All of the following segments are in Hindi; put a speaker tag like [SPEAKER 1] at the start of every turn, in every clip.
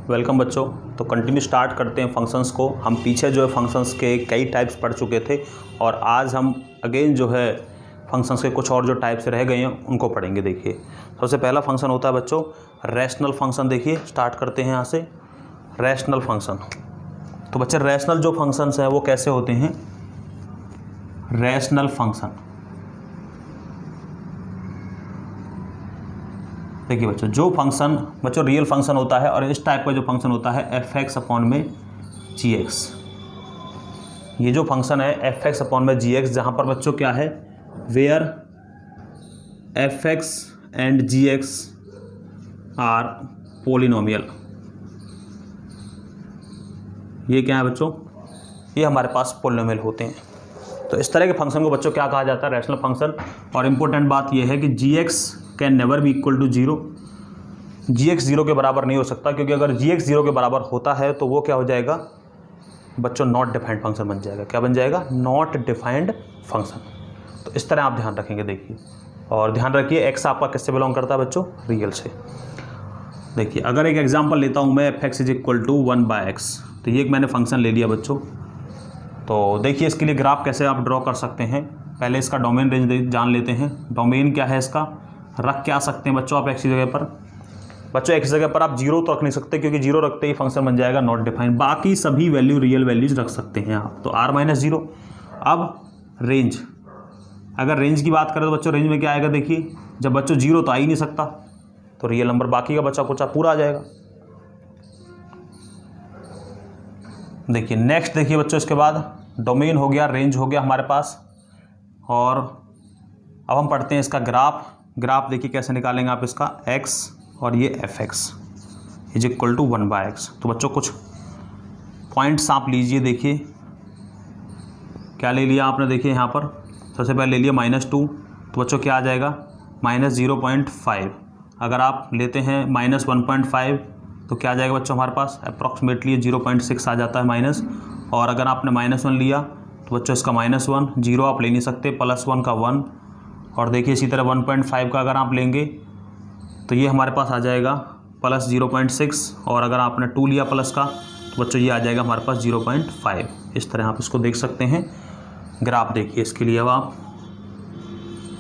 [SPEAKER 1] वेलकम बच्चों। तो कंटिन्यू स्टार्ट करते हैं फंक्शंस को। हम पीछे जो है फंक्शंस के कई टाइप्स पढ़ चुके थे और आज हम अगेन जो है फंक्शंस के कुछ और जो टाइप्स रह गए हैं उनको पढ़ेंगे। देखिए सबसे पहला फंक्शन होता है बच्चों रैशनल फंक्शन। देखिए स्टार्ट करते हैं यहाँ से रैशनल फंक्शन। तो बच्चे रैशनल जो फंक्शंस हैं वो कैसे होते हैं? रैशनल फंक्शन देखिए बच्चों, जो फंक्शन बच्चों रियल फंक्शन होता है और इस टाइप का जो फंक्शन होता है एफ एक्स अपॉन में जी एक्स। ये जो फंक्शन है एफ एक्स अपॉन में जी एक्स, जहाँ पर बच्चों क्या है where F X and G X are polynomial. ये क्या है बच्चों? ये हमारे पास पोलिनोमियल होते हैं। तो इस तरह के फंक्शन को बच्चों क्या कहा जाता है? Rational function. और इम्पोर्टेंट बात यह है कि G x can never be equal to zero. G x zero के बराबर नहीं हो सकता, क्योंकि अगर जी एक्स जीरो के बराबर होता है तो वो क्या हो जाएगा बच्चों? नॉट डिफाइंड फंक्शन बन जाएगा। क्या बन जाएगा? Not defined function. तो इस तरह आप ध्यान रखेंगे। देखिए और ध्यान रखिए एक्स आपका किससे बिलोंग करता है बच्चों? रियल से। देखिए अगर एक एग्जाम्पल लेता हूँ मैं, F x is equal to 1/x। तो ये एक मैंने फंक्शन ले लिया बच्चों। तो देखिए इसके लिए ग्राफ कैसे आप ड्रॉ कर सकते हैं। पहले इसका डोमेन रेंज जान लेते हैं। डोमेन क्या है इसका? रख क्या सकते हैं बच्चों आप एक्स की जगह पर? बच्चों एक्स जगह पर आप जीरो तो रख नहीं सकते, क्योंकि जीरो रखते ही फंक्शन बन जाएगा नॉट डिफाइंड। बाकी सभी वैल्यू रियल वैल्यूज रख सकते हैं आप। तो r-0। अब रेंज, अगर रेंज की बात करें तो बच्चों रेंज में क्या आएगा? देखिए जब बच्चों जीरो तो आ ही नहीं सकता, तो रियल नंबर बाकी का बच्चा कुचा पूरा आ जाएगा। देखिए नेक्स्ट देखिए बच्चों, इसके बाद डोमेन हो गया, रेंज हो गया हमारे पास। और अब हम पढ़ते हैं इसका ग्राफ। ग्राफ देखिए कैसे निकालेंगे आप इसका, x और ये F x is equal to 1/x। तो बच्चों कुछ पॉइंट्स आप लीजिए। देखिए क्या ले लिया आपने? देखिए यहाँ पर सबसे पहले ले लिया -2। तो बच्चों क्या आ जाएगा? -0.5। अगर आप लेते हैं -1.5 तो क्या आ जाएगा बच्चों हमारे पास? अप्रॉक्सीमेटली 0.6 आ जाता है माइनस। और अगर आपने -1 लिया तो बच्चों इसका -1, जीरो आप ले नहीं सकते, +1 का 1। और देखिए इसी तरह 1.5 का अगर आप लेंगे तो ये हमारे पास आ जाएगा +0.6। और अगर आपने 2 लिया प्लस का तो बच्चों ये आ जाएगा हमारे पास 0.5। इस तरह आप इसको देख सकते हैं। ग्राफ देखिए इसके लिए, अब आप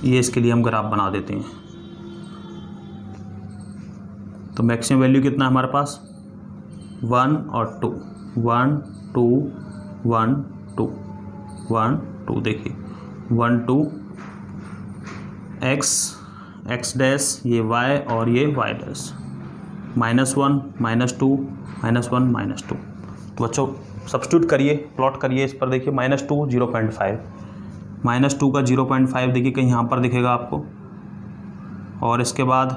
[SPEAKER 1] ये इसके लिए हम ग्राफ बना देते हैं। तो मैक्सिमम वैल्यू कितना है हमारे पास? 1 और 2, 1 2 1 2 1 2। देखिए 1 2 x x डैश, ये y और ये y डैश, -1 -2 -1 -2। तो बच्चों सब्स्टिट्यूट करिए, प्लॉट करिए इस पर। देखिए -2 0.5, -2 का 0.5 देखिए कहीं यहाँ पर दिखेगा आपको। और इसके बाद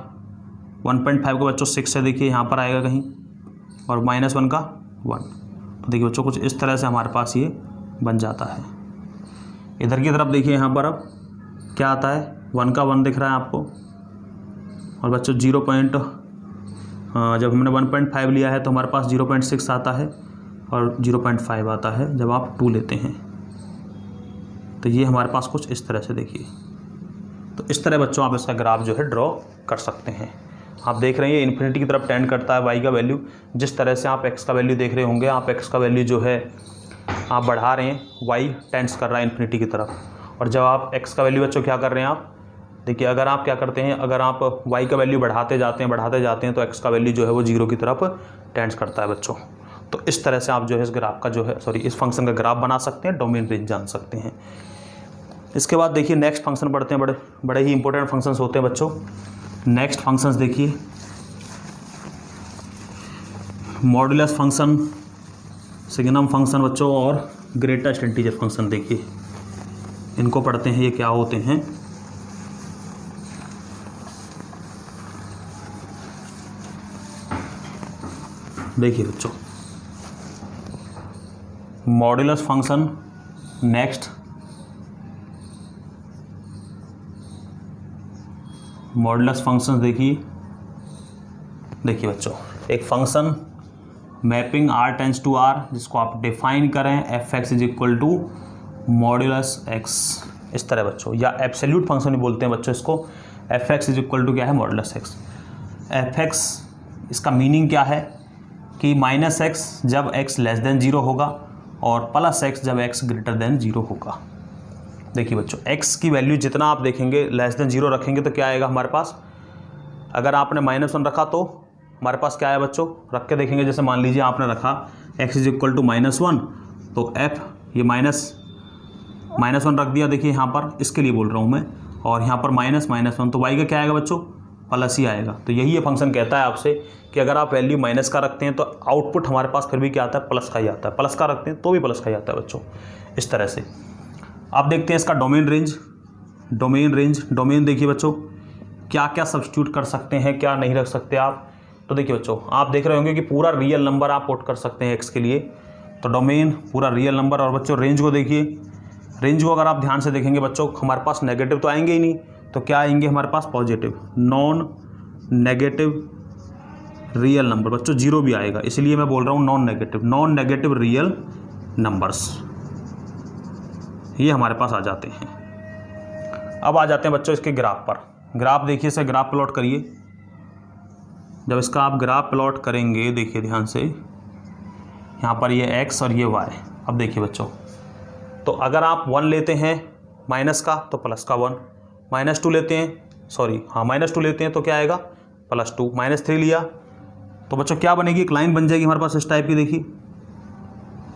[SPEAKER 1] 1.5 का बच्चों 6 है, देखिए यहाँ पर आएगा कहीं। और -1 का 1। तो देखिए बच्चों कुछ इस तरह से हमारे पास ये बन जाता है। इधर की तरफ देखिए यहाँ पर अब क्या आता है? 1 का 1 दिख रहा है आपको। और बच्चों जब हमने 1.5 लिया है तो हमारे पास 0.6 आता है और 0.5 आता है जब आप 2 लेते हैं। तो ये हमारे पास कुछ इस तरह से देखिए। तो इस तरह बच्चों आप इसका ग्राफ जो है ड्रॉ कर सकते हैं। आप देख रहे हैं ये इन्फिनिटी की तरफ टेंड करता है y का वैल्यू। जिस तरह से आप x का वैल्यू देख रहे होंगे, आप x का वैल्यू जो है आप बढ़ा रहे हैं, y टेंड्स कर रहा है इन्फिनिटी की तरफ। और जब आप x का वैल्यू बच्चों क्या कर रहे हैं आप देखिए, अगर आप क्या करते हैं, अगर आप y का वैल्यू बढ़ाते जाते हैं तो x का वैल्यू जो है वो जीरो की तरफ टेंड्स करता है बच्चों। तो इस तरह से आप जो है इस ग्राफ का जो है इस फंक्शन का ग्राफ बना सकते हैं, डोमेन रेंज जान सकते हैं। इसके बाद देखिए नेक्स्ट फंक्शन पढ़ते हैं। बड़े ही इंपॉर्टेंट फंक्शंस होते हैं बच्चों। नेक्स्ट फंक्शंस देखिए मॉडुलस फंक्शन, सिग्नम फंक्शन बच्चों और ग्रेटेस्ट इंटीजर फंक्शन। देखिए इनको पढ़ते हैं, ये क्या होते हैं। देखिए बच्चों modulus function, next modulus function. देखिए बच्चों एक function mapping r tends to r, जिसको आप डिफाइन करें F x is equal to modulus x। इस तरह बच्चों, या एब्सोल्यूट फंक्शन भी बोलते हैं बच्चों इसको। F x is equal to क्या है? Modulus x। एफ एक्स इसका मीनिंग क्या है? कि माइनस एक्स जब x लेस देन 0 होगा और प्लस एक्स जब x ग्रेटर देन 0 होगा। देखिए बच्चों, x की वैल्यू जितना आप देखेंगे लेस देन 0 रखेंगे तो क्या आएगा हमारे पास। अगर आपने -1 रखा तो हमारे पास क्या है बच्चों, रख के देखेंगे। जैसे मान लीजिए आपने रखा x इज इक्वल टू -1, तो f ये -1 रख दिया। देखिए यहाँ पर इसके लिए बोल रहा हूँ मैं, और यहाँ पर -1, तो y का क्या आएगा बच्चों, प्लस ही आएगा। तो यही ये फंक्शन कहता है आपसे कि अगर आप वैल्यू माइनस का रखते हैं तो आउटपुट हमारे पास फिर भी क्या आता है, प्लस का ही आता है। प्लस का रखते हैं तो भी प्लस का ही आता है बच्चों। इस तरह से आप देखते हैं इसका डोमेन देखिए बच्चों, क्या क्या सब्स्टिट्यूट कर सकते हैं, क्या नहीं रख सकते आप। तो देखिए बच्चों, आप देख रहे होंगे कि पूरा रियल नंबर आप पुट कर सकते हैं x के लिए, तो डोमेन पूरा रियल नंबर। और बच्चों रेंज को देखिए, रेंज को अगर आप ध्यान से देखेंगे बच्चों, हमारे पास नेगेटिव तो आएंगे ही नहीं, तो क्या आएंगे हमारे पास, positive, non negative real number. बच्चों 0 भी आएगा, इसलिए मैं बोल रहा हूँ नॉन नेगेटिव रियल नंबर्स, ये हमारे पास आ जाते हैं। अब आ जाते हैं बच्चों इसके ग्राफ पर। ग्राफ देखिए, इसे ग्राफ प्लॉट करिए। जब इसका आप ग्राफ प्लॉट करेंगे, देखिए ध्यान से, यहाँ पर ये x और ये y। अब देखिए बच्चों, तो अगर आप 1 लेते हैं माइनस का तो प्लस का 1, -2 लेते हैं, -2 लेते हैं तो क्या आएगा, +2, -3 लिया तो बच्चों क्या बनेगी, एक लाइन बन जाएगी हमारे पास इस टाइप की। देखिए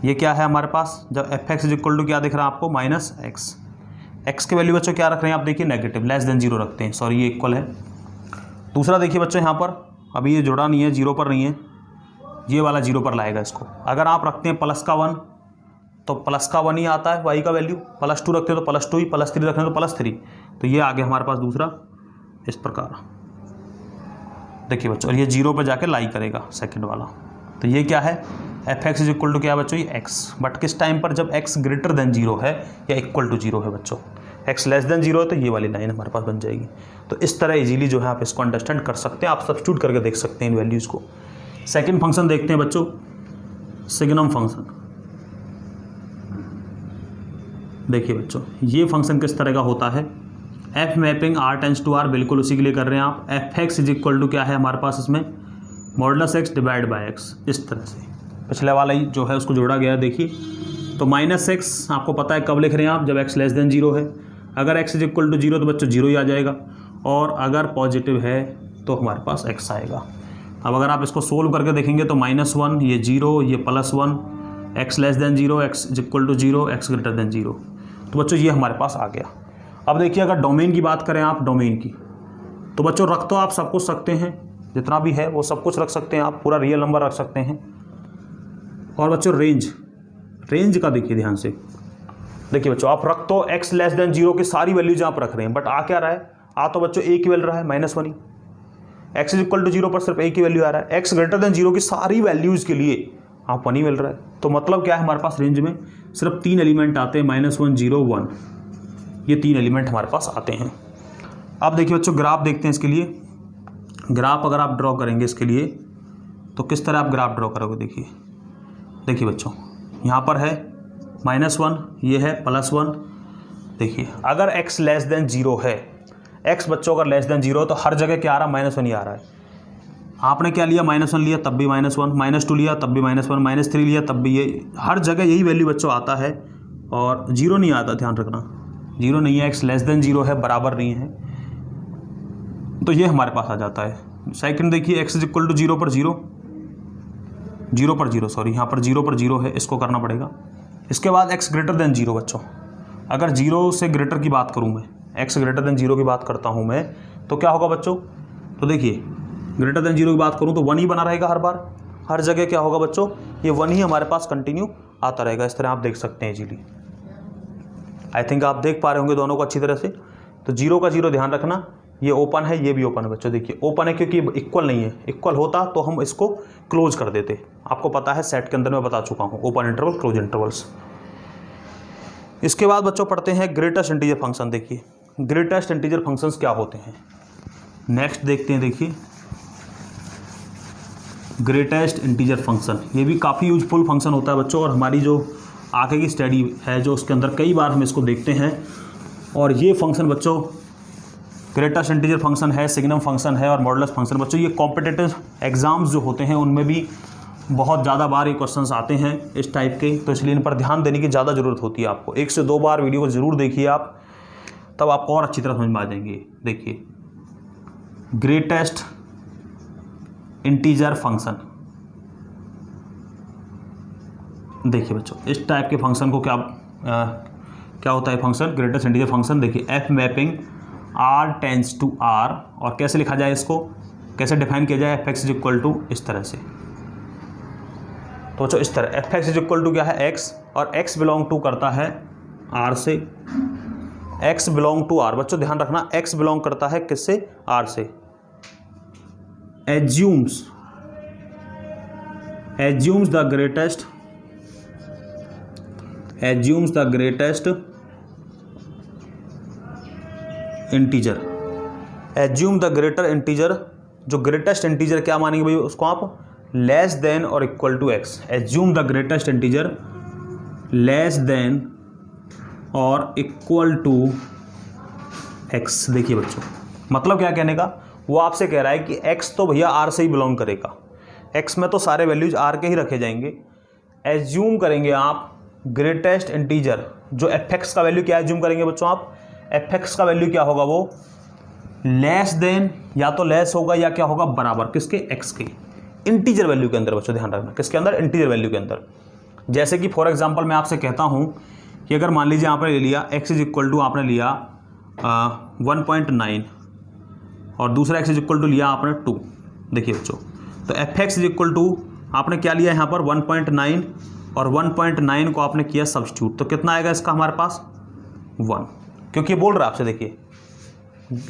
[SPEAKER 1] ये क्या है हमारे पास, जब f(x) इज इक्वल टू क्या दिख रहा है आपको, -x। x की वैल्यू बच्चों क्या रख रहे हैं आप, देखिए नेगेटिव, लेस देन 0 रखते हैं, ये इक्वल है। दूसरा देखिए बच्चों, यहाँ पर अभी ये जुड़ा नहीं है, 0 पर नहीं है, ये वाला 0 पर लाएगा इसको। अगर आप रखते हैं प्लस का 1 तो प्लस का 1 ही आता है y का वैल्यू, +2 रखते हैं तो +2 ही, +3 रखते हैं तो +3, तो ये आ गया हमारे पास दूसरा इस प्रकार। देखिए बच्चों, और ये 0 पर जाके लाई करेगा सेकंड वाला। तो ये क्या है, f(x) इज इक्वल टू क्या है बच्चों, ये x, बट किस टाइम पर, जब x ग्रेटर देन 0 है या इक्वल टू 0 है बच्चों। x लेस देन 0 है तो ये वाली लाइन हमारे पास बन जाएगी। तो इस तरह इजीली जो है आप इसको अंडरस्टैंड कर सकते हैं, आप सब्स्टिट्यूट करके देख सकते हैं इन वैल्यूज़ को। सेकंड फंक्शन देखते हैं बच्चों, सिग्नम फंक्शन। देखिए बच्चों, ये फंक्शन किस तरह का होता है, f mapping r tends to r, बिल्कुल उसी के लिए कर रहे हैं आप। f(x) इज इक्वल टू क्या है हमारे पास इसमें, modulus x divide by x, इस तरह से पिछले वाला ही जो है उसको जोड़ा गया है। देखिए तो -x आपको पता है कब लिख रहे हैं आप, जब x लेस देन 0 है। अगर x इज इक्वल टू 0 तो बच्चों 0 ही आ जाएगा, और अगर पॉजिटिव है तो हमारे पास x आएगा। अब अगर आप इसको सोल्व करके देखेंगे तो -1, ये 0, ये +1, x less than 0, x is equal to 0, x greater than 0, तो बच्चों ये हमारे पास आ गया। अब देखिए अगर डोमेन की बात करें आप, डोमेन की, तो बच्चों रख तो आप सब कुछ सकते हैं, जितना भी है वो सब कुछ रख सकते हैं आप, पूरा रियल नंबर रख सकते हैं। और बच्चों रेंज का देखिए ध्यान से, देखिए बच्चों आप रख तो x लेस देन 0 की सारी वैल्यूज आप रख रहे हैं, बट आ क्या रहा है, आ तो बच्चों एक ही वैल्यू रहा है, -1 ही। x इज इक्वल टू 0 पर सिर्फ एक ही वैल्यू आ रहा है, x ग्रेटर देन 0 की सारी वैल्यूज़ के लिए आप 1 ही मिल रहा है। तो मतलब क्या है, हमारे पास रेंज में सिर्फ 3 एलिमेंट आते हैं, -1, 0, 1, ये 3 एलिमेंट हमारे पास आते हैं। अब देखिए बच्चों ग्राफ देखते हैं इसके लिए। ग्राफ अगर आप ड्रॉ करेंगे इसके लिए तो किस तरह आप ग्राफ ड्रॉ करोगे, देखिए बच्चों यहाँ पर है -1, ये है +1। देखिए अगर x लेस देन 0 है, x बच्चों अगर लेस देन 0 है तो हर जगह क्या आ रहा है, -1 ही आ रहा है। आपने क्या लिया, -1 लिया तब भी -1, -2 लिया तब भी -1, -3 लिया तब भी, ये हर जगह यही वैल्यू बच्चों आता है, और 0 नहीं आता, ध्यान रखना 0 नहीं है, x लेस देन 0 है, बराबर नहीं है, तो ये हमारे पास आ जाता है। सेकंड देखिए x इज इक्वल टू 0 पर 0, 0 पर 0, यहाँ पर 0 पर 0 है, इसको करना पड़ेगा। इसके बाद x ग्रेटर देन 0 बच्चों, अगर 0 से ग्रेटर की बात करूँ मैं, x ग्रेटर देन 0 की बात करता हूँ मैं, तो क्या होगा बच्चों, तो देखिए ग्रेटर देन 0 की बात करूँ तो 1 ही बना रहेगा हर बार, हर जगह क्या होगा बच्चों, ये 1 ही हमारे पास कंटिन्यू आता रहेगा। इस तरह आप देख सकते हैं इजीली। आई थिंक आप देख पा रहे होंगे दोनों को अच्छी तरह से। तो 0 का 0 ध्यान रखना, ये ओपन है, ये भी ओपन है बच्चों। देखिए ओपन है क्योंकि इक्वल नहीं है, इक्वल होता तो हम इसको क्लोज कर देते, आपको पता है सेट के अंदर मैं बता चुका हूँ, ओपन इंटरवल क्लोज इंटरवल्स। इसके बाद बच्चों पढ़ते हैं ग्रेटेस्ट इंटीजर फंक्शन। देखिए ग्रेटेस्ट इंटीजर फंक्शंस क्या होते हैं, नेक्स्ट देखते हैं। देखिए ग्रेटेस्ट इंटीजर फंक्शन, ये भी काफ़ी यूजफुल फंक्शन होता है बच्चों, और हमारी जो आगे की स्टडी है जो उसके अंदर कई बार हम इसको देखते हैं। और ये फंक्शन बच्चों ग्रेटेस्ट इंटीजर फंक्शन है, सिग्नम फंक्शन है और मॉडुलस फंक्शन। बच्चों ये कॉम्पिटिटिव एग्जाम्स जो होते हैं उनमें भी बहुत ज़्यादा बार ये क्वेश्चंस आते हैं इस टाइप के, तो इसलिए इन पर ध्यान देने की ज़्यादा ज़रूरत होती है आपको। 1 से 2 बार वीडियो को ज़रूर देखिए आप, तब आपको और अच्छी तरह समझ में आ जाएंगे। देखिए, ग्रेटेस्ट इंटीजर फंक्शन, देखिए बच्चों इस टाइप के फंक्शन को क्या होता है फंक्शन, ग्रेटेस्ट इंटीजर फंक्शन। देखिए F mapping r tends to r, और कैसे लिखा जाए इसको, कैसे डिफाइन किया जाए, f x is equal to इस तरह से। तो बच्चों इस तरह f x is equal to क्या है x, और x बिलोंग टू करता है r से, x बिलोंग टू r, बच्चों ध्यान रखना x बिलोंग करता है किससे, r से। Assumes the greatest integer, assume the greater integer, जो ग्रेटेस्ट इंटीजर क्या मानेंगे भाई उसको आप, लेस देन और equal to x. Assume the greatest integer less than और इक्वल टू एक्स। देखिए बच्चों मतलब क्या कहने का, वो आपसे कह रहा है कि एक्स तो भैया आर से ही बिलोंग करेगा, एक्स में तो सारे वैल्यूज आर के ही रखे जाएंगे। एज्यूम करेंगे आप ग्रेटेस्ट इंटीजर, जो एफ एक्स का वैल्यू क्या एज्यूम करेंगे बच्चों आप, एफ एक्स का वैल्यू क्या होगा, वो लेस देन, या तो लेस होगा या क्या होगा, बराबर किसके, एक्स के, इंटीजर वैल्यू के अंदर। बच्चों ध्यान रखना किसके अंदर, इंटीजर वैल्यू के अंदर। जैसे कि फॉर एग्जांपल मैं आपसे कहता हूं कि अगर मान लीजिए आपने ले लिया x इज इक्वल टू, आपने लिया 1.9 और दूसरा x इज इक्वल टू लिया आपने 2। देखिए बच्चों तो f x is equal to आपने क्या लिया यहाँ पर 1.9, और 1.9 को आपने किया सब्स्टिट्यूट, तो कितना आएगा इसका हमारे पास 1, क्योंकि बोल रहा है आपसे देखिए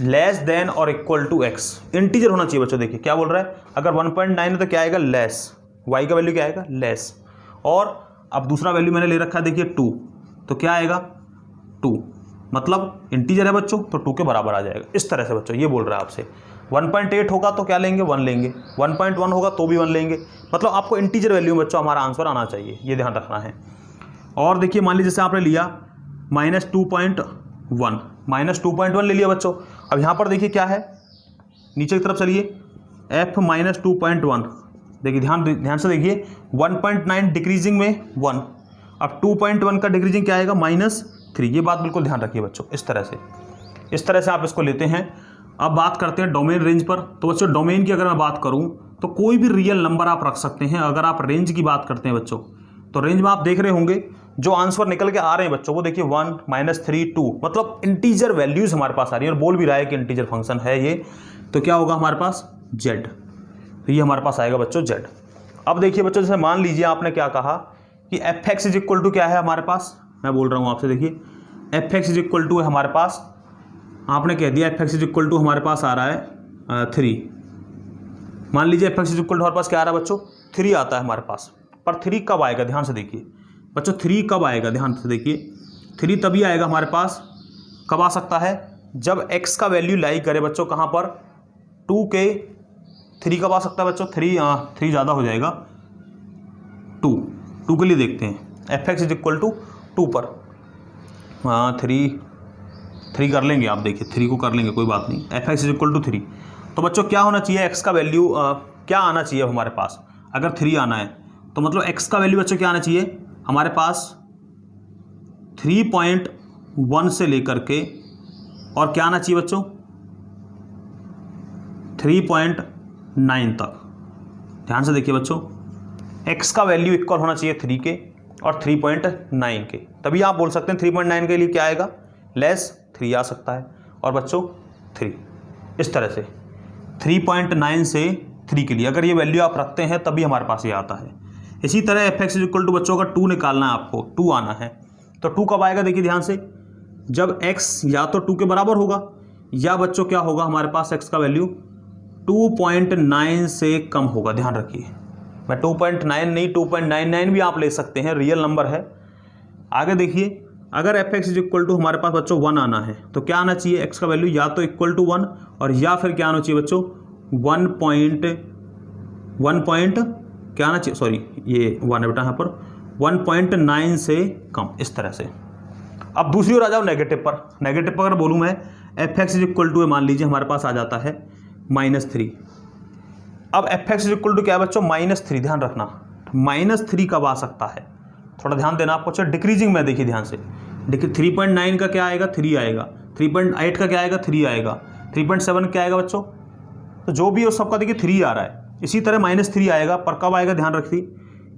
[SPEAKER 1] लेस देन और इक्वल टू एक्स, इंटीजर होना चाहिए बच्चों। देखिए क्या बोल रहा है, अगर 1.9 है तो क्या आएगा, लेस, y का वैल्यू क्या आएगा, लेस, और अब दूसरा वैल्यू मैंने ले रखा है देखिए 2, तो क्या आएगा 2, मतलब इंटीजर है बच्चों तो 2 के बराबर आ जाएगा। इस तरह से बच्चों ये बोल रहा है आपसे। 1.8 होगा तो क्या लेंगे, 1 लेंगे, 1.1 होगा तो भी 1 लेंगे, मतलब आपको इंटीजर वैल्यू में बच्चों हमारा आंसर आना चाहिए, ये ध्यान रखना है। और देखिए मान लीजिए जैसे आपने लिया -2.1 ले लिया बच्चों। अब यहाँ पर देखिए क्या है, नीचे की तरफ चलिए, f -2.1, देखिए ध्यान से देखिए 1.9 डिक्रीजिंग में 1, अब 2.1 का डिक्रीजिंग क्या आएगा, -3। ये बात बिल्कुल ध्यान रखिए बच्चों, इस तरह से आप इसको लेते हैं। अब बात करते हैं डोमेन रेंज पर। तो बच्चों डोमेन की अगर मैं बात करूँ तो कोई भी रियल नंबर आप रख सकते हैं। अगर आप रेंज की बात करते हैं बच्चों, तो रेंज में आप देख रहे होंगे जो आंसर निकल के आ रहे हैं बच्चों, वो देखिए 1, -3, 2, मतलब इंटीजर वैल्यूज हमारे पास आ रही है, और बोल भी रहा है कि इंटीजर फंक्शन है ये, तो क्या होगा हमारे पास z, तो ये हमारे पास आएगा बच्चों z। अब देखिए बच्चों जैसे मान लीजिए आपने क्या कहा कि f x is equal to क्या है हमारे पास, मैं बोल रहा हूँ आपसे, देखिए f x is equal to है हमारे पास, आपने कह दिया f x is equal to हमारे पास आ रहा है 3। मान लीजिए f x is equal to हमारे पास क्या आ रहा है बच्चों, 3 आता है हमारे पास, पर 3 कब आएगा, ध्यान से देखिए बच्चों 3 कब आएगा, ध्यान से देखिए 3 तभी आएगा हमारे पास, कब आ सकता है, जब x का वैल्यू लाई करे बच्चों कहाँ पर, 2 के, 3 कब आ सकता है बच्चों, 3 ज़्यादा हो जाएगा, 2 के लिए देखते हैं, f x is equal to 2 पर 3 कर लेंगे आप, देखिए 3 को कर लेंगे कोई बात नहीं, f x is equal to 3। तो बच्चों क्या होना चाहिए, x का वैल्यू क्या आना चाहिए हमारे पास, अगर 3 आना है तो मतलब x का वैल्यू बच्चों क्या आना चाहिए हमारे पास, 3.1 से लेकर के और क्या आना चाहिए बच्चों 3.9 तक। ध्यान से देखिए बच्चों x का वैल्यू इक्वल होना चाहिए 3 के और 3.9 के, तभी आप बोल सकते हैं 3.9 के लिए क्या आएगा, लेस 3 आ सकता है, और बच्चों 3, इस तरह से 3.9 से 3 के लिए अगर ये वैल्यू आप रखते हैं तभी हमारे पास ये आता है। इसी तरह f x is equal to बच्चों का 2 निकालना है आपको, 2 आना है, तो 2 कब आएगा, देखिए ध्यान से, जब x या तो 2 के बराबर होगा या बच्चों क्या होगा हमारे पास x का वैल्यू 2.9 से कम होगा। ध्यान रखिए मैं 2.9 नहीं 2.99 भी आप ले सकते हैं, रियल नंबर है। आगे देखिए अगर f x is equal to हमारे पास बच्चों 1 आना है तो क्या आना चाहिए, x का वैल्यू या तो इक्वल टू 1 और या फिर क्या आना चाहिए बच्चों 1 क्या आना चाहिए, सॉरी ये 1 है बेटा यहाँ पर, 1.9 से कम, इस तरह से। अब दूसरी ओर आ जाओ नेगेटिव पर। नेगेटिव पर अगर बोलूँ मैं F x is equal to मान लीजिए हमारे पास आ जाता है -3, अब एफ एक्स इक्वल टू क्या है बच्चों, -3। ध्यान रखना -3 कब आ सकता है, थोड़ा ध्यान देना आपको। अच्छा डिक्रीजिंग में देखिए ध्यान से, देखिए 3.9 का क्या आएगा, 3 आएगा। 3.8 का क्या आएगा, 3 आएगा। 3.7 क्या आएगा बच्चों, तो जो भी है उस सबका देखिए 3 आ रहा है। इसी तरह -3 आएगा, पर कब आएगा ध्यान रखिए,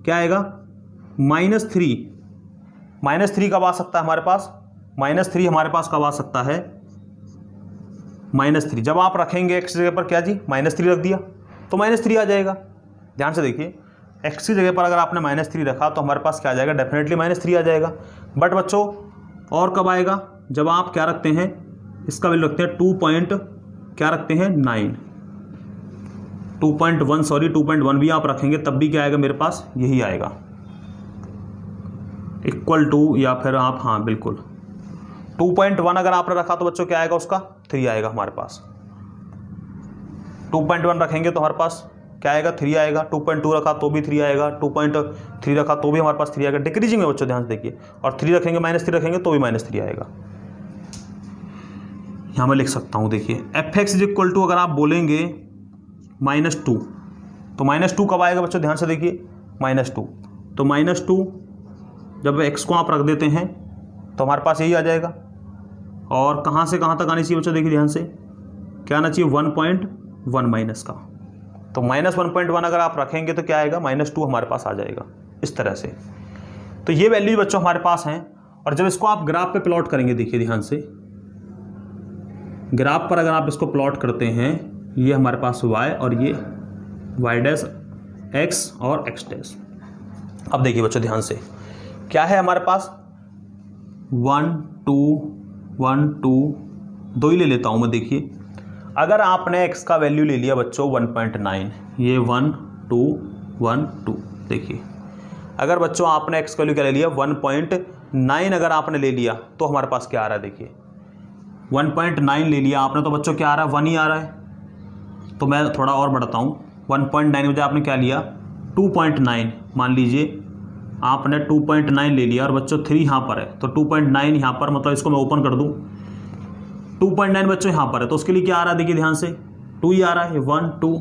[SPEAKER 1] क्या आएगा -3। -3 कब आ सकता है हमारे पास, -3 हमारे पास कब आ सकता है, -3 जब आप रखेंगे x जगह पर, क्या जी -3 रख दिया तो -3 आ जाएगा। ध्यान से देखिए, x की जगह पर अगर आपने -3 रखा तो हमारे पास क्या आ जाएगा, डेफिनेटली -3 आ जाएगा। बट बच्चों और कब आएगा, जब आप क्या रखते हैं, इसका वैल्यू रखते हैं 2.1 भी आप रखेंगे तब भी क्या आएगा मेरे पास, यही आएगा इक्वल टू, या फिर आप हाँ बिल्कुल 2.1 अगर आपने रखा तो बच्चों क्या आएगा, उसका 3 आएगा हमारे पास। 2.1 रखेंगे तो हमारे पास क्या आएगा, 3 आएगा। 2.2 रखा तो भी 3 आएगा। 2.3 रखा तो भी हमारे पास 3 आएगा, डिक्रीजिंग में बच्चों ध्यान से देखिए। और 3 रखेंगे, -3 रखेंगे तो भी -3 आएगा। यहाँ मैं लिख सकता हूँ, देखिए एफ एक्स इक्वल टू अगर आप बोलेंगे -2 तो -2 कब आएगा बच्चों, ध्यान से देखिए -2 तो -2 जब x को आप रख देते हैं तो हमारे पास यही आ जाएगा। और कहाँ से कहाँ तक आनी चाहिए बच्चों, देखिए ध्यान से, क्या आना चाहिए 1.1 माइनस का, तो -1.1 अगर आप रखेंगे तो क्या आएगा, -2 हमारे पास आ जाएगा इस तरह से। तो ये वैल्यू बच्चों हमारे पास हैं। और जब इसको आप ग्राफ पे प्लॉट करेंगे, देखिए ध्यान से, ग्राफ पर अगर आप इसको प्लॉट करते हैं, ये हमारे पास y और ये y डैश x और x डैश। अब देखिए बच्चों ध्यान से, क्या है हमारे पास 1 2 1 2 दो ही ले लेता हूँ मैं। देखिए अगर आपने x का वैल्यू ले लिया बच्चों 1.9, ये 1 2 1 2, देखिए अगर बच्चों आपने x का वैल्यू क्या ले लिया 1.9 अगर आपने ले लिया तो हमारे पास क्या आ रहा है, देखिए 1.9 ले लिया आपने तो बच्चों क्या आ रहा है, 1 ही आ रहा है। तो मैं थोड़ा और बढ़ाता हूँ, 1.9 बजाय आपने क्या लिया 2.9, मान लीजिए आपने 2.9 ले लिया और बच्चों 3 यहाँ पर है तो 2.9 यहाँ पर, मतलब इसको मैं ओपन कर दूँ 2.9 बच्चों यहाँ पर है तो उसके लिए क्या आ रहा है, देखिए ध्यान से 2 ही आ रहा है, 1 2।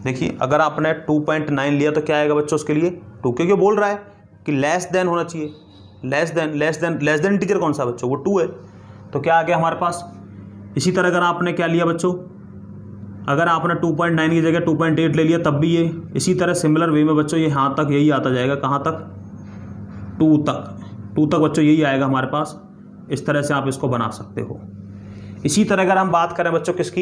[SPEAKER 1] देखिए अगर आपने 2.9 लिया तो क्या आएगा बच्चों उसके लिए 2, क्योंकि बोल रहा है कि लेस देन होना चाहिए, लेस देन टीचर कौन सा बच्चों, वो 2 है, तो क्या आ गया हमारे पास। इसी तरह अगर आपने क्या लिया बच्चों, अगर आपने 2.9 की जगह 2.8 ले लिया तब भी ये, इसी तरह सिमिलर वे में बच्चों ये यहाँ तक यही आता जाएगा, कहाँ तक 2 तक बच्चों यही आएगा हमारे पास। इस तरह से आप इसको बना सकते हो। इसी तरह अगर हम बात करें बच्चों किसकी,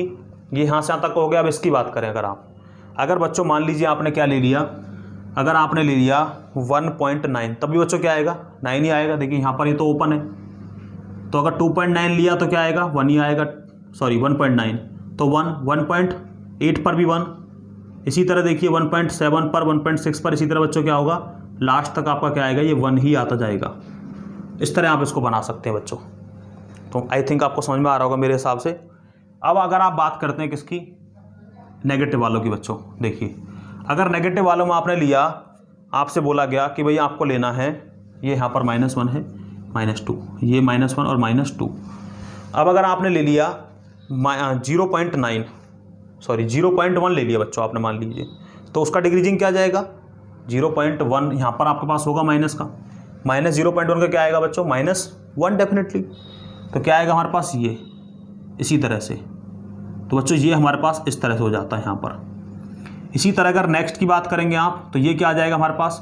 [SPEAKER 1] ये यहाँ से यहाँ तक हो गया। अब इसकी बात करें अगर बच्चों मान लीजिए आपने क्या ले लिया, अगर आपने ले लिया 1.9 तब भी बच्चों क्या आएगा 9 ही आएगा। देखिए यहाँ पर ये तो ओपन है, तो अगर 2.9 लिया तो क्या आएगा 1 ही आएगा, सॉरी 1.9 तो 1.8 पर भी 1, इसी तरह देखिए 1.7 पर 1.6 पर, इसी तरह बच्चों क्या होगा लास्ट तक आपका क्या आएगा, ये 1 ही आता जाएगा। इस तरह आप इसको बना सकते हैं बच्चों। तो आई थिंक आपको समझ में आ रहा होगा मेरे हिसाब से। अब अगर आप बात करते हैं किसकी, नेगेटिव वालों की बच्चों, देखिए अगर नेगेटिव वालों में आपने लिया, आपसे बोला गया कि भाई आपको लेना है, ये यहाँ पर -1 है, -2, ये -1 और -2। अब अगर आपने ले लिया 0.1 ले लिया बच्चों आपने, मान लीजिए, तो उसका डिक्रीजिंग क्या जाएगा 0.1, यहाँ पर आपके पास होगा माइनस का, -0.1 का क्या आएगा बच्चों -1 डेफिनेटली। तो क्या आएगा हमारे पास ये इसी तरह से, तो बच्चों ये हमारे पास इस तरह से हो जाता है यहाँ पर। इसी तरह अगर नेक्स्ट की बात करेंगे आप, तो ये क्या आ जाएगा हमारे पास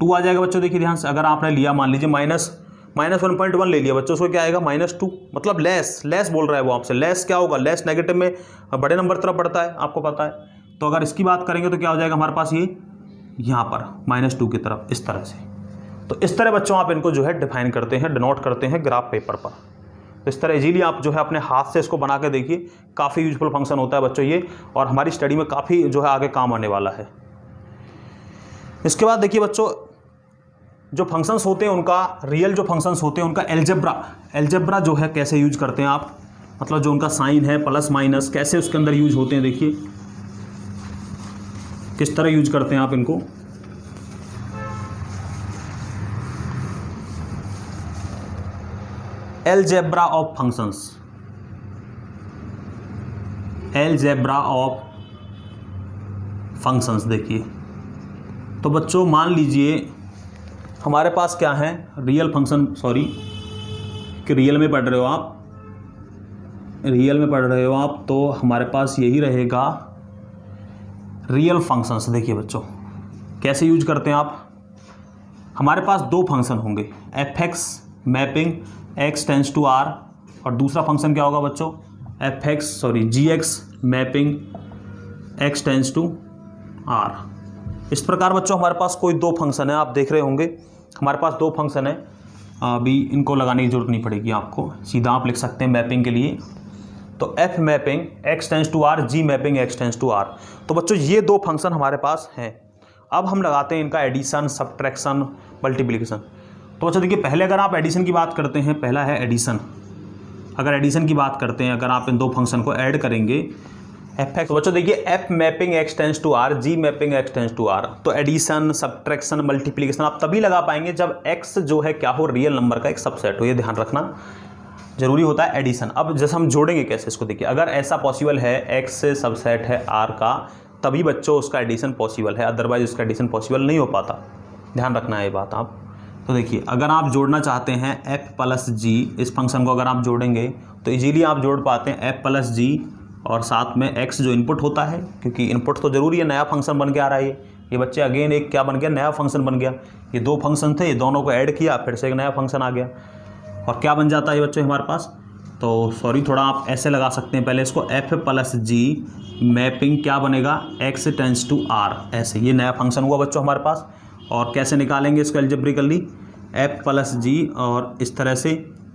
[SPEAKER 1] 2 आ जाएगा बच्चों। देखिए ध्यान से, अगर आपने लिया मान लीजिए -1.1 ले लिया बच्चों, उसको क्या आएगा -2, मतलब लेस बोल रहा है वो आपसे। लेस क्या होगा, लेस नेगेटिव में बड़े नंबर तरफ बढ़ता है, आपको पता है। तो अगर इसकी बात करेंगे तो क्या हो जाएगा हमारे पास, ये यहाँ पर -2 की तरफ इस तरह से। तो इस तरह बच्चों आप इनको जो है डिफाइन करते हैं, डिनोट करते हैं ग्राफ पेपर पर। तो इस तरह इजीली आप जो है अपने हाथ से इसको बना के देखिए, काफ़ी यूजफुल फंक्शन होता है बच्चों ये, और हमारी स्टडी में काफ़ी जो है आगे काम आने वाला है। इसके बाद देखिए बच्चों, जो फंक्शंस होते हैं उनका, रियल जो फंक्शंस होते हैं उनका एल्जेब्रा जो है कैसे यूज करते हैं आप, मतलब जो उनका साइन है प्लस माइनस, कैसे उसके अंदर यूज होते हैं, देखिए किस तरह यूज करते हैं आप इनको। Algebra of functions, algebra of functions. देखिए तो बच्चों मान लीजिए हमारे पास क्या है, रियल फंक्शन, सॉरी कि रियल में पढ़ रहे हो आप, तो हमारे पास यही रहेगा रियल फंक्शंस। देखिए बच्चों कैसे यूज करते हैं आप, हमारे पास दो फंक्शन होंगे, fx mapping x tends to r, और दूसरा फंक्शन क्या होगा बच्चों, gx mapping x tends to r। इस प्रकार बच्चों हमारे पास कोई दो फंक्शन है, आप देख रहे होंगे हमारे पास दो फंक्शन है, अभी इनको लगाने की जरूरत नहीं पड़ेगी आपको, सीधा आप लिख सकते हैं मैपिंग के लिए। तो f mapping x tends to r, g mapping x tends to r। तो बच्चों ये दो फंक्शन हमारे पास हैं। अब हम लगाते हैं इनका एडिशन, सब्ट्रैक्शन, मल्टीप्लिकेशन। तो बच्चों देखिए पहले अगर आप एडिशन की बात करते हैं, पहला है एडिशन। अगर एडिशन की बात करते हैं, अगर आप इन दो फंक्शन को ऐड करेंगे fx, तो बच्चों देखिए f mapping x tends to r, g mapping x tends to r। तो एडिशन, सब्ट्रैक्शन, मल्टीप्लिकेशन आप तभी लगा पाएंगे जब x जो है क्या हो, रियल नंबर का एक सबसेट हो। ये ध्यान रखना जरूरी होता है एडिशन। अब जैसे हम जोड़ेंगे कैसे इसको, देखिए अगर ऐसा पॉसिबल है x से सबसेट है r का, तभी बच्चों उसका एडिशन पॉसिबल है, अदरवाइज उसका एडिशन पॉसिबल नहीं हो पाता। ध्यान रखना है ये बात आप। तो देखिए अगर आप जोड़ना चाहते हैं f प्लस g, इस फंक्शन को अगर आप जोड़ेंगे तो इजीली आप जोड़ पाते हैं f प्लस g और साथ में x जो इनपुट होता है, क्योंकि इनपुट तो जरूरी है, नया फंक्शन बन के आ रहा है ये बच्चे, अगेन एक क्या बन गया, नया फंक्शन बन गया। ये दो फंक्शन थे, ये दोनों को ऐड किया, फिर से एक नया फंक्शन आ गया, और क्या बन जाता है ये बच्चों हमारे पास। तो सॉरी थोड़ा आप ऐसे लगा सकते हैं पहले इसको, f प्लस g मैपिंग क्या बनेगा, x टेंस टू r, ऐसे ये नया फंक्शन हुआ बच्चों हमारे पास। और कैसे निकालेंगे इसको एल्जेब्रिकली, f प्लस g, और इस तरह से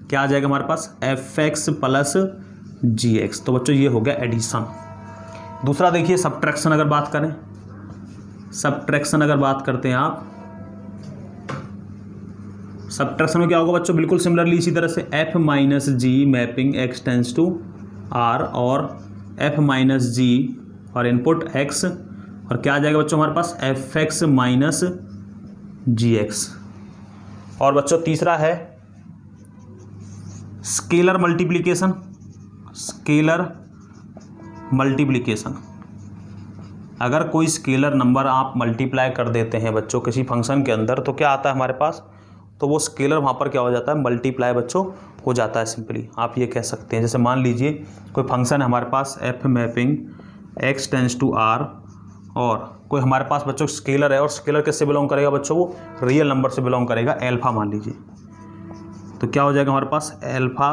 [SPEAKER 1] क्या आ जाएगा हमारे पास, fx प्लस gx। तो बच्चों ये हो गया एडिशन। दूसरा देखिए सब्ट्रैक्शन, अगर बात करें, सब्ट्रैक्शन अगर बात करते हैं आप, सब्ट्रैक्शन में क्या होगा बच्चों, बिल्कुल सिमिलरली इसी तरह से f minus g mapping x tends to r, और f माइनस जी और इनपुट x, और क्या आ जाएगा बच्चों हमारे पास, fx माइनस gx। और बच्चों तीसरा है स्केलर मल्टीप्लिकेशन, स्केलर मल्टीप्लिकेशन। अगर कोई स्केलर नंबर आप मल्टीप्लाई कर देते हैं बच्चों किसी फंक्शन के अंदर, तो क्या आता है हमारे पास, तो वो स्केलर वहाँ पर क्या हो जाता है, मल्टीप्लाई बच्चों हो जाता है। सिंपली आप ये कह सकते हैं, जैसे मान लीजिए कोई फंक्शन है हमारे पास f mapping x tends to r, और कोई हमारे पास बच्चों स्केलर है, और स्केलर किससे बिलोंग करेगा बच्चों, वो रियल नंबर से बिलोंग करेगा, एल्फा मान लीजिए। तो क्या हो जाएगा हमारे पास, एल्फा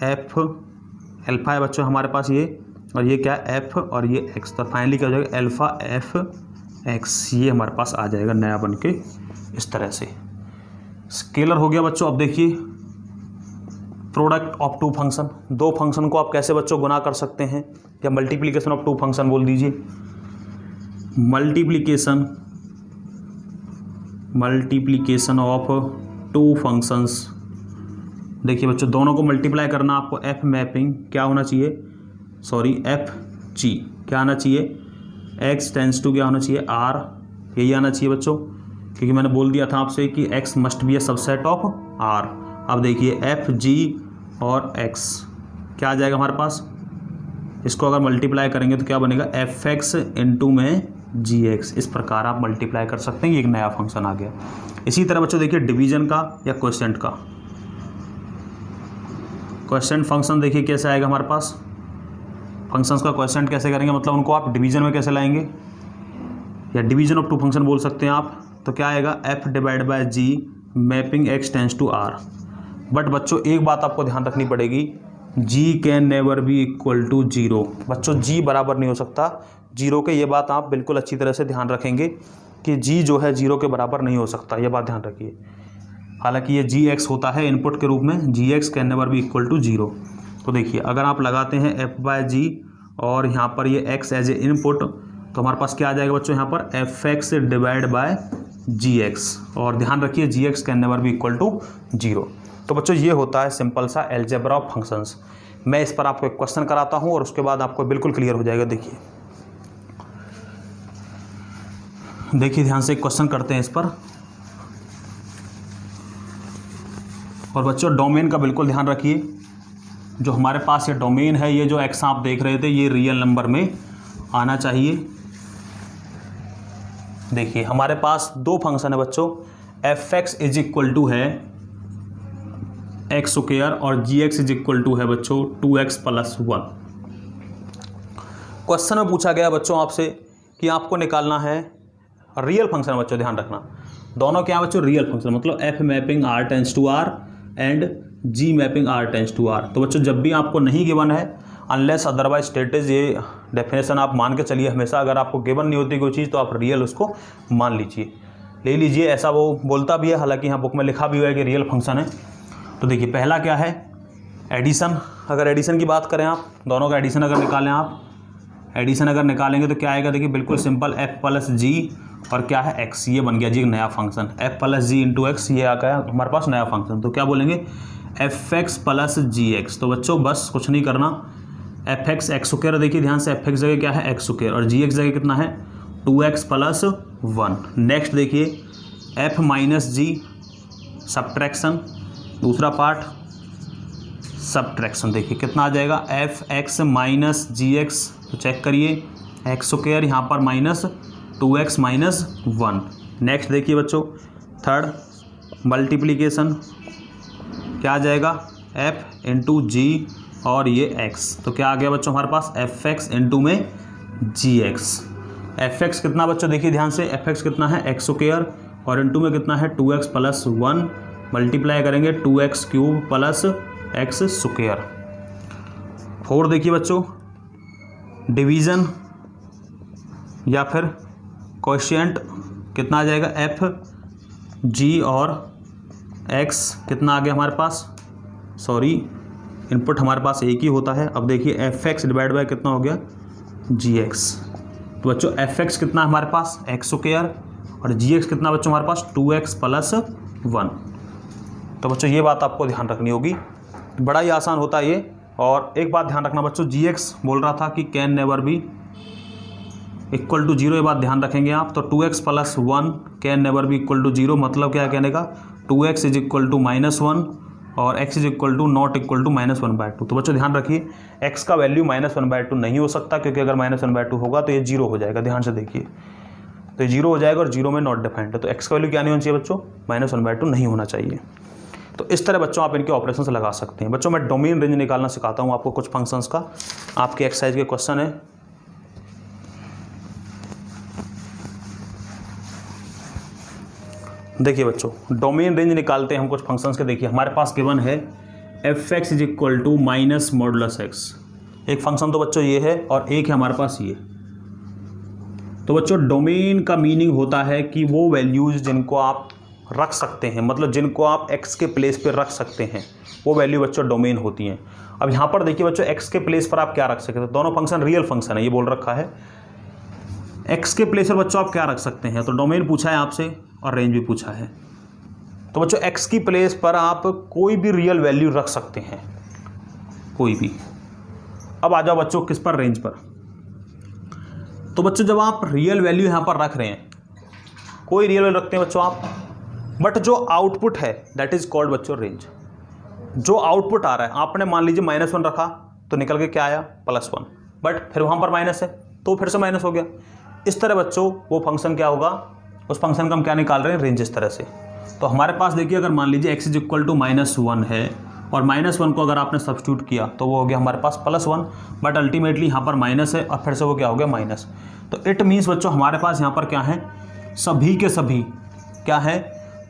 [SPEAKER 1] f, एल्फा है बच्चों हमारे पास ये, और ये क्या है f, और ये x। तो फाइनली क्या हो जाएगा, एल्फा f x, ये हमारे पास आ जाएगा नया बन के इस तरह से स्केलर हो गया बच्चों। अब देखिए प्रोडक्ट ऑफ टू फंक्शन, दो फंक्शन को आप कैसे बच्चों गुना कर सकते हैं, या मल्टीप्लिकेशन ऑफ टू फंक्शन बोल दीजिए, मल्टीप्लिकेशन ऑफ टू फंक्शंस। देखिए बच्चों दोनों को मल्टीप्लाई करना आपको, f मैपिंग क्या होना चाहिए, सॉरी f g क्या आना चाहिए, x टेंस टू क्या होना चाहिए, r, यही आना चाहिए बच्चों, क्योंकि मैंने बोल दिया था आपसे कि x must be A subset of r। अब देखिए f g और x क्या आ जाएगा हमारे पास, इसको अगर मल्टीप्लाई करेंगे तो क्या बनेगा, fx इंटू में gx। इस प्रकार आप मल्टीप्लाई कर सकते हैं, ये एक नया फंक्शन आ गया। इसी तरह बच्चों देखिए डिवीजन का या क्वोशिएंट का, क्वोशिएंट फंक्शन देखिए कैसे आएगा हमारे पास, फंक्शंस का क्वोशिएंट कैसे करेंगे, मतलब उनको आप डिवीजन में कैसे लाएंगे, या डिवीजन ऑफ टू फंक्शन बोल सकते हैं आप। तो क्या आएगा, f divide by g mapping x tends to r। But बच्चों एक बात आपको ध्यान रखनी पड़ेगी, g can never be equal to 0। बच्चों g बराबर नहीं हो सकता 0 के, ये बात आप बिल्कुल अच्छी तरह से ध्यान रखेंगे कि g जो है 0 के बराबर नहीं हो सकता, ये बात ध्यान रखिए। हालांकि ये gx होता है इनपुट के रूप में, gx can never be equal to 0। तो देखिए अगर आप लगाते हैं f बाय जी और यहाँ पर ये x एज ए इनपुट, तो हमारे पास क्या आ जाएगा बच्चों यहाँ पर, fx डिवाइड बाय gx, और ध्यान रखिए gx can never be equal to 0। तो बच्चों ये होता है सिंपल सा एल्जेब्रा ऑफ फंक्शंस। मैं इस पर आपको एक क्वेश्चन कराता हूँ और उसके बाद आपको बिल्कुल क्लियर हो जाएगा। देखिए ध्यान से एक क्वेश्चन करते हैं इस पर, और बच्चों डोमेन का बिल्कुल ध्यान रखिए। जो हमारे पास ये डोमेन है, ये जो x आप देख रहे थे, ये रियल नंबर में आना चाहिए। देखिए हमारे पास दो फंक्शन है बच्चों, f x is equal to है एक्स स्क्वायर और g x is equal to है बच्चों 2x + 1। क्वेश्चन में पूछा गया बच्चों आपसे कि आपको निकालना है रियल फंक्शन। बच्चों ध्यान रखना, दोनों क्या बच्चों, रियल फंक्शन, मतलब f mapping r tends to r and g mapping r tends to r। तो बच्चों जब भी आपको नहीं गिवन है, अनलेस अदरवाइज स्टेटेड, ये डेफिनेशन आप मान के चलिए हमेशा। अगर आपको गिवन नहीं होती कोई चीज़ तो आप रियल उसको मान लीजिए, ले लीजिए, ऐसा वो बोलता भी है, हालांकि यहाँ बुक में लिखा भी हुआ है कि रियल फंक्शन है। तो देखिए पहला क्या है, एडिशन। अगर एडिशन की बात करें आप, दोनों का एडिशन अगर निकालें आप, एडिशन अगर निकालेंगे तो क्या आएगा, देखिए बिल्कुल सिंपल, एफ प्लस जी और क्या है एक्स, ये बन गया जी एक नया फंक्शन, एफ प्लस जी इंटू एक्स, ये आ गया हमारे पास नया फंक्शन। तो क्या बोलेंगे, एफ एक्स प्लस जी एक्स। तो बच्चों बस कुछ नहीं करना, एफ एक्स एक्स स्क्वायर, देखिए ध्यान से, एफ एक्स जगह क्या है एक्स स्क्वायर और जी एक्स जगह कितना है 2x + 1। नेक्स्ट देखिए एफ माइनस जी, सब्ट्रैक्शन, दूसरा पार्ट सब्ट्रैक्शन। देखिए कितना आ जाएगा, एफ एक्स माइनस जी एक्स, तो चेक करिए एक्स स्क्वायर यहाँ पर माइनस 2x - 1। नेक्स्ट देखिए बच्चों थर्ड मल्टीप्लिकेशन, क्या आ जाएगा, f इंटू जी और ये x। तो क्या आ गया बच्चों हमारे पास, एफ एक्स इंटू में जी एक्स। एफ एक्स कितना बच्चों, देखिए ध्यान से, एफ एक्स कितना है एक्स स्क्वायर और इंटू में कितना है 2x + 1, मल्टीप्लाई करेंगे 2x³ + x स्क्वायर। 4 देखिए बच्चों डिवीज़न या फिर क्वोशिएंट, कितना आ जाएगा, एफ जी और x कितना आ गया हमारे पास, सॉरी इनपुट हमारे पास एक ही होता है। अब देखिए एफ एक्स डिवाइड बाय कितना हो गया, जी एक्स। तो बच्चों एफ एक्स कितना हमारे पास एक्स स्क्वायर और जी एक्स कितना बच्चों हमारे पास 2x + 1। तो बच्चों ये बात आपको ध्यान रखनी होगी, बड़ा ही आसान होता है ये। और एक बात ध्यान रखना बच्चों, जी एक्स बोल रहा था कि can never be equal to 0, ये बात ध्यान रखेंगे आप। तो 2x + 1 can never be equal to 0, मतलब क्या कहने का, 2x इज इक्वल टू -1 और x is equal to not equal to -1/2। तो बच्चों ध्यान रखिए x का वैल्यू -1/2 नहीं हो सकता, क्योंकि अगर -1/2 होगा तो ये 0 हो जाएगा। ध्यान से देखिए, तो ये 0 हो जाएगा और 0 में नॉट डिफाइंड है। तो x का वैल्यू क्या नहीं होना चाहिए बच्चों, -1/2 नहीं होना चाहिए। तो इस तरह बच्चों आप इनके ऑपरेशन से लगा सकते हैं। बच्चों मैं डोमेन रेंज निकालना सिखाता हूँ आपको कुछ फंक्शंस का, आपके एक्सरसाइज के क्वेश्चन है। देखिए बच्चों डोमेन रेंज निकालते हैं हम कुछ फंक्शंस के। देखिए हमारे पास गिवन है f x is equal to -mod(x), एक फंक्शन तो बच्चों ये है और एक है हमारे पास ये। तो बच्चों डोमेन का मीनिंग होता है कि वो वैल्यूज़ जिनको आप रख सकते हैं, मतलब जिनको आप x के प्लेस पे रख सकते हैं, वो वैल्यू बच्चों डोमेन होती हैं। अब यहाँ पर देखिए बच्चों x के प्लेस पर आप क्या रख सकते हैं, दोनों फंक्शन रियल फंक्शन है, ये बोल रखा है। x के प्लेस पर बच्चों आप क्या रख सकते हैं, तो डोमेन पूछा है आपसे और रेंज भी पूछा है। तो बच्चों x की प्लेस पर आप कोई भी रियल वैल्यू रख सकते हैं, कोई भी। अब आ जाओ बच्चों किस पर, रेंज पर। तो बच्चों जब आप रियल वैल्यू यहाँ पर रख रहे हैं, कोई रियल वैल्यू रखते हैं बच्चों आप, बट जो आउटपुट है दैट इज कॉल्ड बच्चों रेंज। जो आउटपुट आ रहा है, आपने मान लीजिए -1 रखा तो निकल के क्या आया +1, बट फिर वहाँ पर माइनस है तो फिर से माइनस हो गया। इस तरह बच्चों वो फंक्शन क्या होगा, उस फंक्शन का हम क्या निकाल रहे हैं, रेंज। इस तरह से तो हमारे पास देखिए अगर मान लीजिए x इज इक्वल टू -1 है और -1 को अगर आपने सब्स्टिट्यूट किया तो वो हो गया हमारे पास +1, बट अल्टीमेटली यहाँ पर माइनस है और फिर से वो क्या हो गया माइनस। तो इट मीन्स बच्चों हमारे पास यहाँ पर क्या है, सभी के सभी क्या है,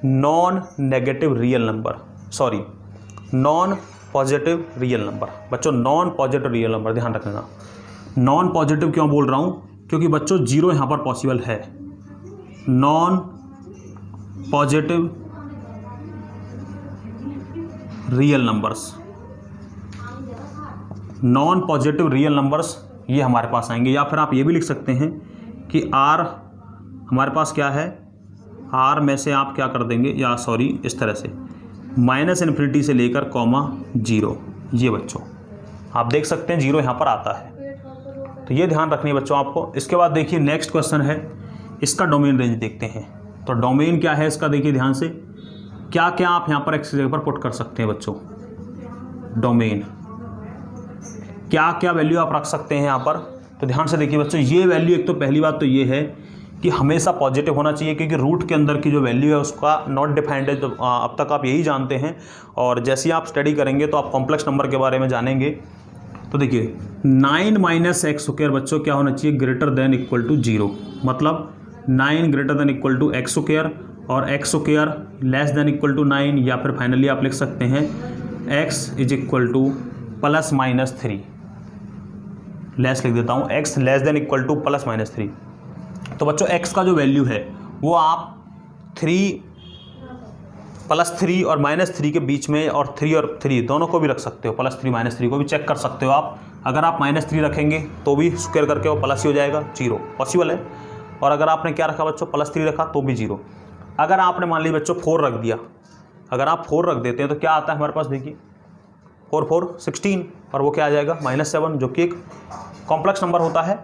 [SPEAKER 1] non negative real number, sorry non positive real number. बच्चों नॉन पॉजिटिव रियल नंबर, ध्यान रखना। नॉन पॉजिटिव क्यों बोल रहा हूँ, क्योंकि बच्चों 0 यहाँ पर पॉसिबल है। Non positive real numbers, non positive real numbers ये हमारे पास आएंगे। या फिर आप ये भी लिख सकते हैं कि r हमारे पास क्या है, r में से आप क्या कर देंगे, या सॉरी इस तरह से -∞ से लेकर (0), ये बच्चों आप देख सकते हैं 0 यहाँ पर आता है। तो ये ध्यान रखनी है बच्चों आपको। इसके बाद देखिए नेक्स्ट क्वेश्चन है, इसका डोमेन रेंज देखते हैं। तो डोमेन क्या है इसका, देखिए ध्यान से, क्या क्या आप यहाँ पर x जगह पर पुट कर सकते हैं बच्चों। डोमेन क्या क्या वैल्यू आप रख सकते हैं यहाँ पर, तो ध्यान से देखिए बच्चों। ये वैल्यू, एक तो पहली बात तो ये है कि हमेशा पॉजिटिव होना चाहिए, क्योंकि रूट के अंदर की जो वैल्यू है उसका नॉट डिफाइंड है। तो अब तक आप यही जानते हैं, और जैसे ही आप स्टडी करेंगे तो आप कॉम्प्लेक्स नंबर के बारे में जानेंगे। तो देखिए 9 माइनस एक्स स्क्वायर बच्चों क्या होना चाहिए, ग्रेटर देन इक्वल टू 0। मतलब 9 greater than equal to x square और x square less than equal to 9, या फिर फाइनली आप लिख सकते हैं x is equal to plus minus 3। Less लिख देता हूँ, x less than equal to plus minus 3। तो बच्चों x का जो वैल्यू है वो आप 3 प्लस 3 और माइनस 3 के बीच में, और 3 और 3 दोनों को भी रख सकते हो, प्लस 3 माइनस 3 को भी चेक कर सकते हो आप। अगर आप माइनस 3 रखेंगे तो भी स्क्वायर करके वो प्लस ही हो जाएगा, 0 पॉसिबल है। और अगर आपने क्या रखा बच्चों, प्लस 3 रखा तो भी 0। अगर आपने मान लीजिए बच्चों 4 रख दिया, अगर आप 4 रख देते हैं तो क्या आता है हमारे पास, देखिए 4 4 16, और वो क्या आ जाएगा -7, जो कि एक कॉम्प्लेक्स नंबर होता है।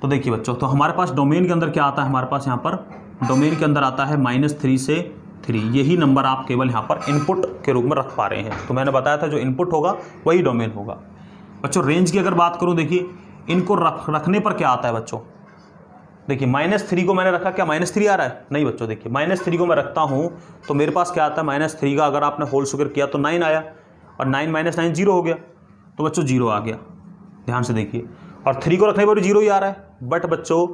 [SPEAKER 1] तो देखिए बच्चों, तो हमारे पास डोमेन के अंदर क्या आता है, हमारे पास यहाँ पर डोमेन के अंदर आता है -3 से 3। यही नंबर आप केवल यहाँ पर इनपुट के रूप में रख पा रहे हैं। तो मैंने बताया था जो इनपुट होगा वही डोमेन होगा। बच्चों रेंज की अगर बात करूँ, देखिए इनको रखने पर क्या आता है बच्चों, देखिए -3 को मैंने रखा, क्या -3 आ रहा है, नहीं बच्चों। देखिए -3 को मैं रखता हूँ तो मेरे पास क्या आता है, -3 का अगर आपने होल स्क्वायर किया तो 9 आया, और 9 माइनस 9 0 हो गया, तो बच्चों 0 आ गया। ध्यान से देखिए, और 3 को रखने पर भी 0 ही आ रहा है। बट बच्चों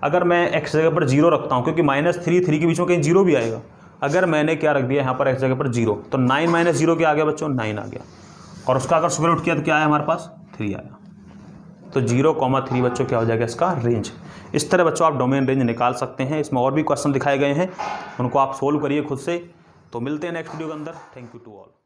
[SPEAKER 1] अगर मैं x जगह पर 0 रखता हूँ, क्योंकि -3 3 के बीच में कहीं 0 भी आएगा, अगर मैंने क्या रख दिया यहाँ पर x जगह पर 0, तो 9 माइनस 0 क्या आ गया बच्चों, 9 आ गया। और उसका अगर स्क्वायर रूट किया तो क्या आया हमारे पास, 3 आया। तो 0,3 बच्चों क्या हो जाएगा इसका रेंज। इस तरह बच्चों आप डोमेन रेंज निकाल सकते हैं। इसमें और भी क्वेश्चन दिखाए गए हैं, उनको आप सोल्व करिए खुद से। तो मिलते हैं नेक्स्ट वीडियो के अंदर। Thank you to all.